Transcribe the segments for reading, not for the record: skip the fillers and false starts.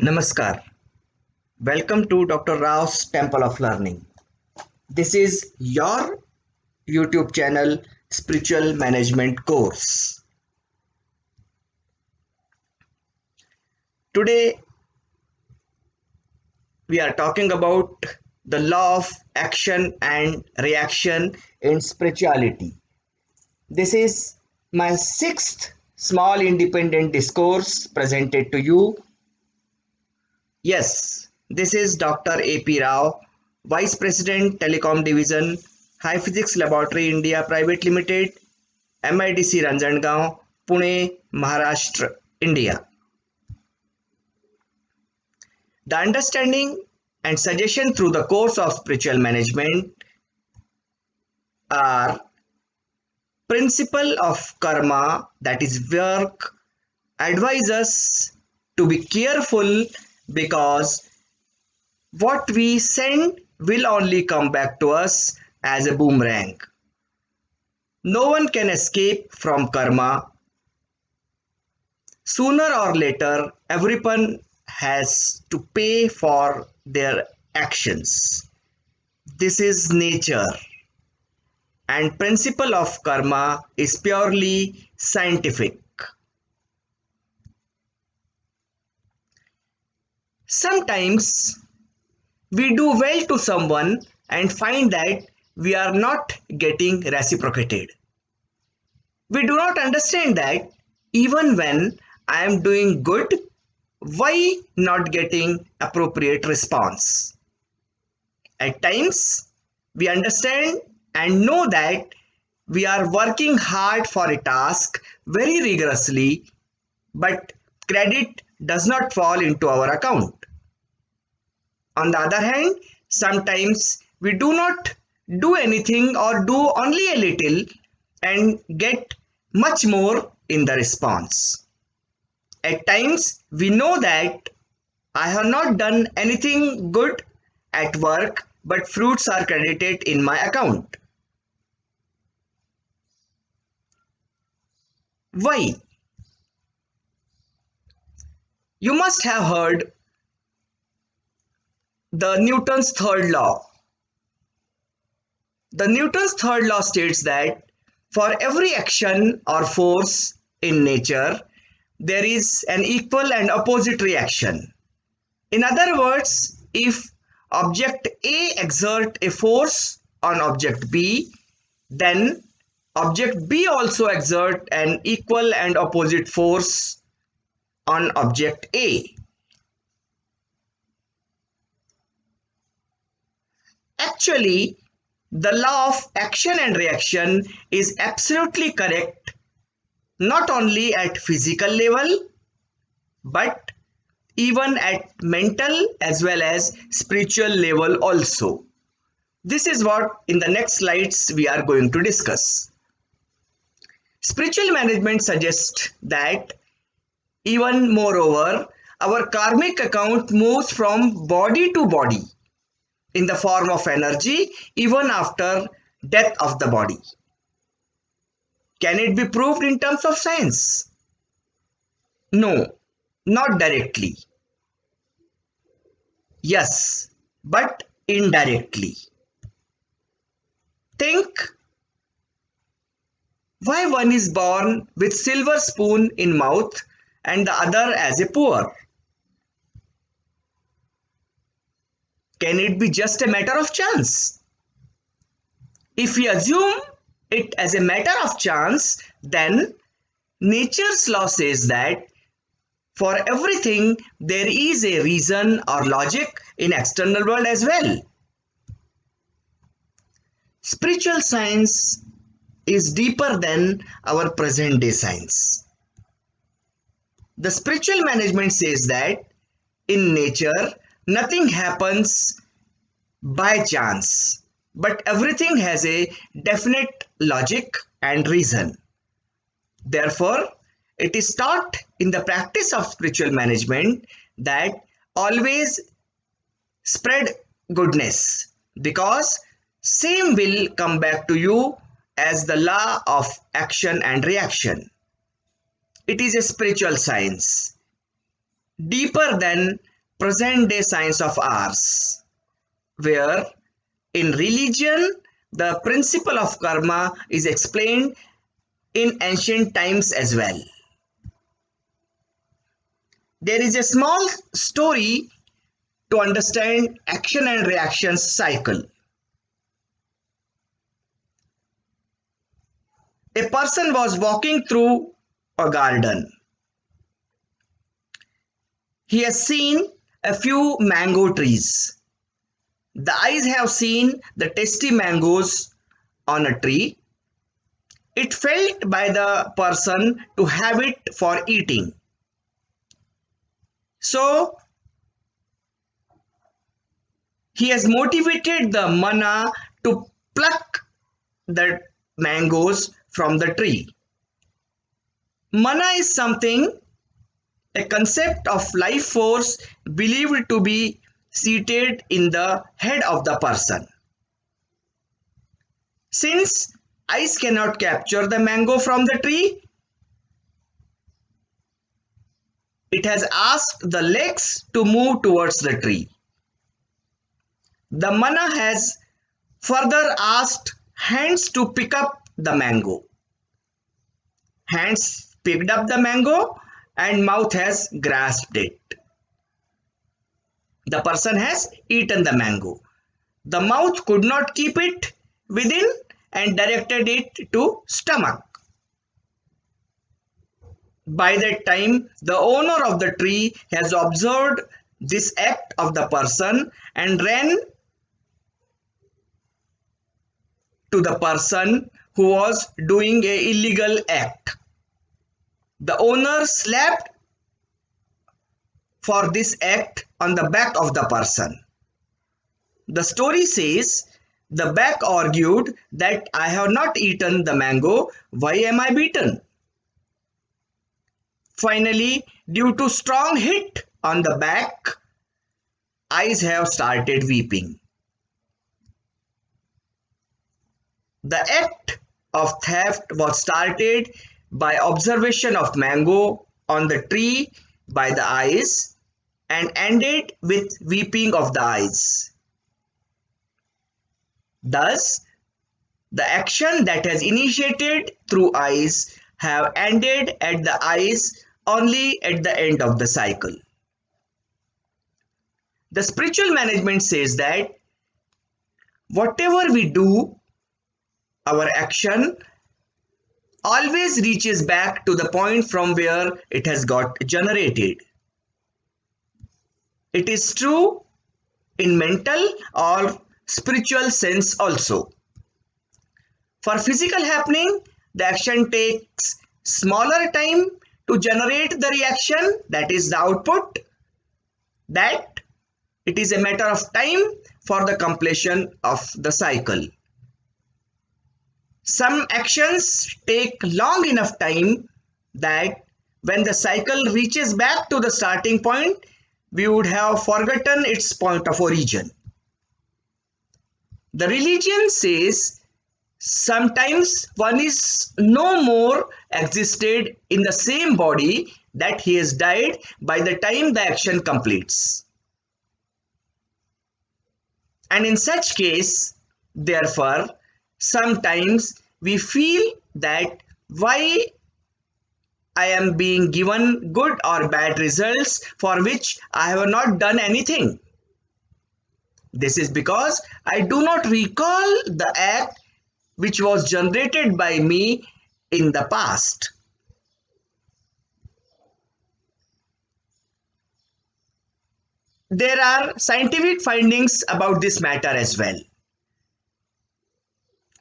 Namaskar. Welcome to Dr. Rao's Temple of Learning. This is your YouTube channel, Spiritual Management Course. Today, we are talking about the law of action and reaction in spirituality. This is my sixth small independent discourse presented to you. Yes, this is Dr. A.P. Rao, Vice President, Telecom Division, High Physics Laboratory India Private Limited, MIDC Ranjangaon, Pune, Maharashtra, India. The understanding and suggestion through the course of spiritual management are principle of karma, that is work, advise us to be careful because what we send will only come back to us as a boomerang. No one can escape from karma. Sooner or later, everyone has to pay for their actions. This is nature, and principle of karma is purely scientific. Sometimes we do well to someone and find that we are not getting reciprocated. We do not understand that even when I am doing good, why not getting appropriate response? At times, we understand and know that we are working hard for a task very rigorously, but credit does not fall into our account. On the other hand, sometimes we do not do anything or do only a little and get much more in the response. At times, we know that I have not done anything good at work, but fruits are credited in my account. Why? You must have heard the Newton's third law. The Newton's third law states that for every action or force in nature, there is an equal and opposite reaction. In other words, if object A exerts a force on object B, then object B also exerts an equal and opposite force on object A. Actually, the law of action and reaction is absolutely correct not only at physical level but even at mental as well as spiritual level also. This is what in the next slides we are going to discuss. Spiritual management suggests that even moreover, our karmic account moves from body to body in the form of energy even after death of the body. Can it be proved in terms of science? No, not directly. Yes, but indirectly. Think why one is born with silver spoon in mouth and the other as a poor. Can it be just a matter of chance? If we assume it as a matter of chance, then nature's law says that for everything there is a reason or logic in external world as well. Spiritual science is deeper than our present day science. The spiritual management says that in nature nothing happens by chance, but everything has a definite logic and reason. Therefore, it is taught in the practice of spiritual management that always spread goodness because same will come back to you as the law of action and reaction. It is a spiritual science deeper than present day science of ours, where in religion the principle of karma is explained in ancient times as well. There is a small story to understand action and reaction cycle. A person was walking through a garden. He has seen a few mango trees. The eyes have seen the tasty mangoes on a tree. It felt by the person to have it for eating. So he has motivated the mana to pluck the mangoes from the tree. Mana is something, a concept of life force believed to be seated in the head of the person. Since eyes cannot capture the mango from the tree, it has asked the legs to move towards the tree. The mana has further asked hands to pick up the mango. Hands picked up the mango and mouth has grasped it. The person has eaten the mango. The mouth could not keep it within and directed it to stomach. By that time, the owner of the tree has observed this act of the person and ran to the person who was doing an illegal act. The owner slapped for this act on the back of the person. The story says the back argued that I have not eaten the mango, why am I beaten? Finally, due to strong hit on the back, eyes have started weeping. The act of theft was started by observation of mango on the tree by the eyes and ended with weeping of the eyes. Thus, the action that has initiated through eyes have ended at the eyes only at the end of the cycle. The spiritual management says that whatever we do, our action always reaches back to the point from where it has got generated. It is true in mental or spiritual sense also. For physical happening, the action takes smaller time to generate the reaction, that is the output, that it is a matter of time for the completion of the cycle. Some actions take long enough time that when the cycle reaches back to the starting point, we would have forgotten its point of origin. The religion says sometimes one is no more existed in the same body that he has died by the time the action completes. And in such case, therefore, sometimes we feel that why I am being given good or bad results for which I have not done anything. This is because I do not recall the act which was generated by me in the past. There are scientific findings about this matter as well.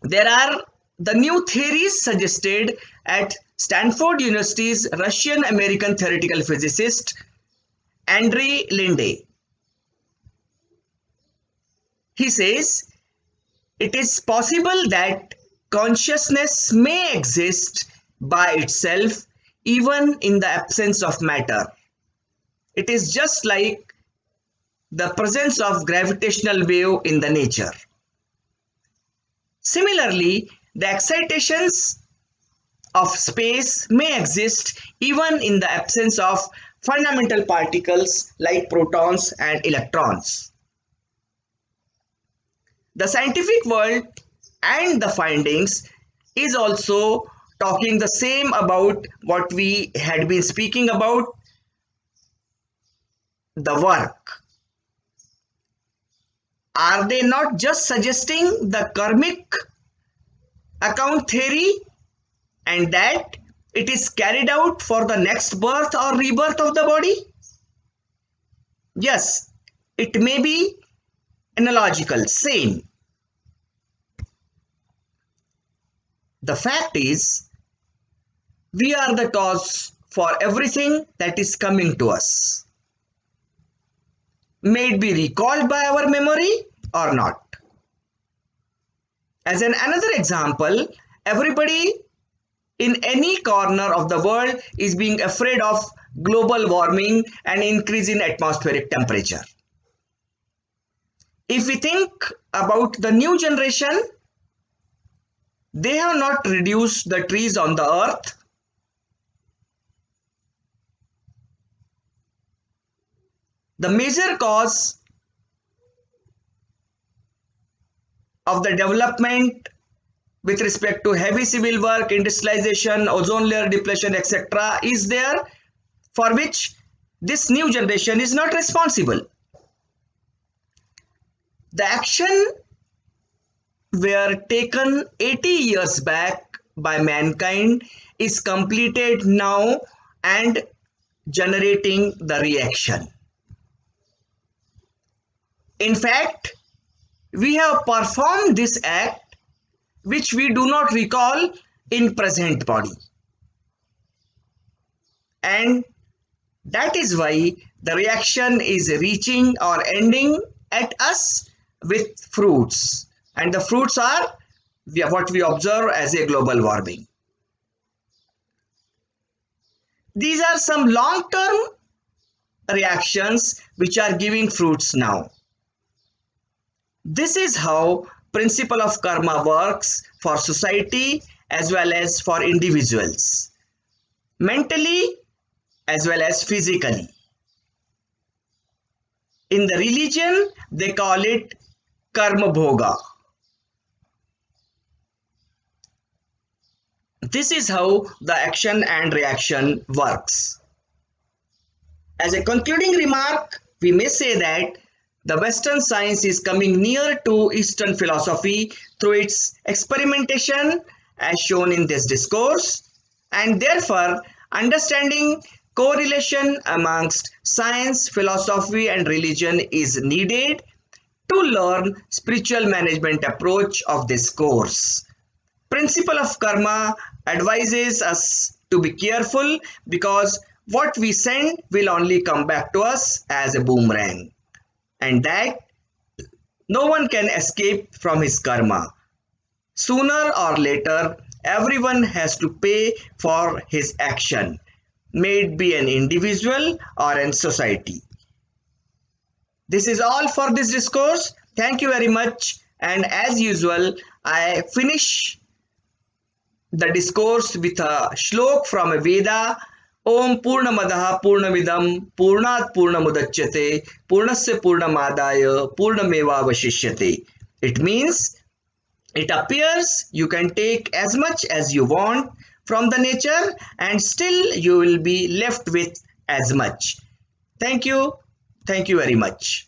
There are the new theories suggested at Stanford University's Russian-American theoretical physicist Andrei Linde. He says it is possible that consciousness may exist by itself even in the absence of matter. It is just like the presence of gravitational wave in the nature. Similarly, the excitations of space may exist even in the absence of fundamental particles like protons and electrons. The scientific world and the findings is also talking the same about what we had been speaking about, the work. Are they not just suggesting the karmic account theory and that it is carried out for the next birth or rebirth of the body? Yes, it may be analogical, same. The fact is, we are the cause for everything that is coming to us. May it be recalled by our memory or not. As another example, everybody in any corner of the world is being afraid of global warming and increase in atmospheric temperature. If we think about the new generation, they have not reduced the trees on the earth. The major cause of the development with respect to heavy civil work, industrialization, ozone layer depletion, etc. is there, for which this new generation is not responsible. The action were taken 80 years back by mankind is completed now and generating the reaction. In fact, we have performed this act which we do not recall in present body. And that is why the reaction is reaching or ending at us with fruits. And the fruits are what we observe as a global warming. These are some long-term reactions which are giving fruits now. This is how principle of karma works for society as well as for individuals, mentally as well as physically. In the religion, they call it karma bhoga. This is how the action and reaction works. As a concluding remark, we may say that the Western science is coming near to Eastern philosophy through its experimentation as shown in this discourse, and therefore understanding correlation amongst science, philosophy and religion is needed to learn spiritual management approach of this course. Principle of karma advises us to be careful because what we send will only come back to us as a boomerang, and that no one can escape from his karma. Sooner or later, everyone has to pay for his action, may it be an individual or in society. This is all for this discourse. Thank you very much. And as usual, I finish the discourse with a shlok from a Veda. Om Purnamadaha Purnamidam Purnat Purnamudachyate Purnasya Purnamadaya Purnameva Vashishyate. It means, it appears you can take as much as you want from the nature and still you will be left with as much. Thank you. Thank you very much.